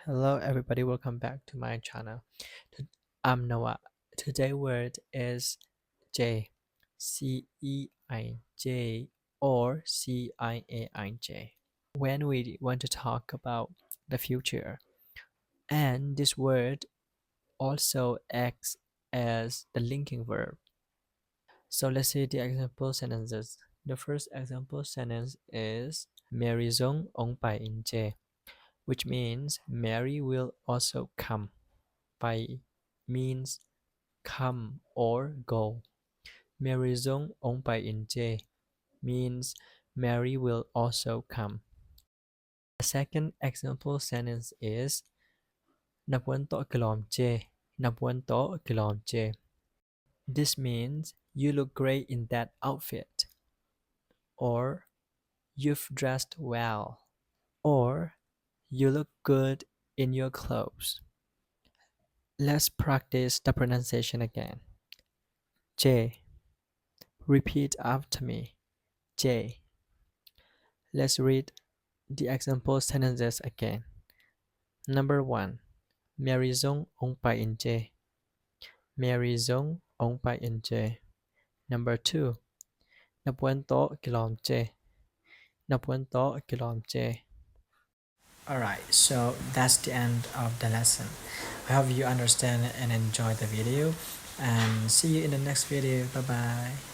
Hello everybody, welcome back to my channel. I'm Noah. Today's word is J, C-E-I-J or C-I-A-I-J. When we want to talk about the future, and this word also acts as the linking verb. So let's see the example sentences. The first example sentence is Mary Zong ong pai in J, which means Mary will also come. Pai means come or go. Mary Zong ong pai in J means Mary will also come. The second example sentence is Napuan to kilom J. Napuan to kilom J. This means you look great in that outfit, or you've dressed well, or you look good in your clothes. Let's practice the pronunciation again. J. Repeat after me. J. Let's read the example sentences again. Number 1. Mary Zong ong pai in J. Mary Zong ong pai in J. Number 2. Napuan to kilom J. Napuan to kilom J. Alright, so that's the end of the lesson. I hope you understand and enjoy the video, and see you in the next video. Bye bye.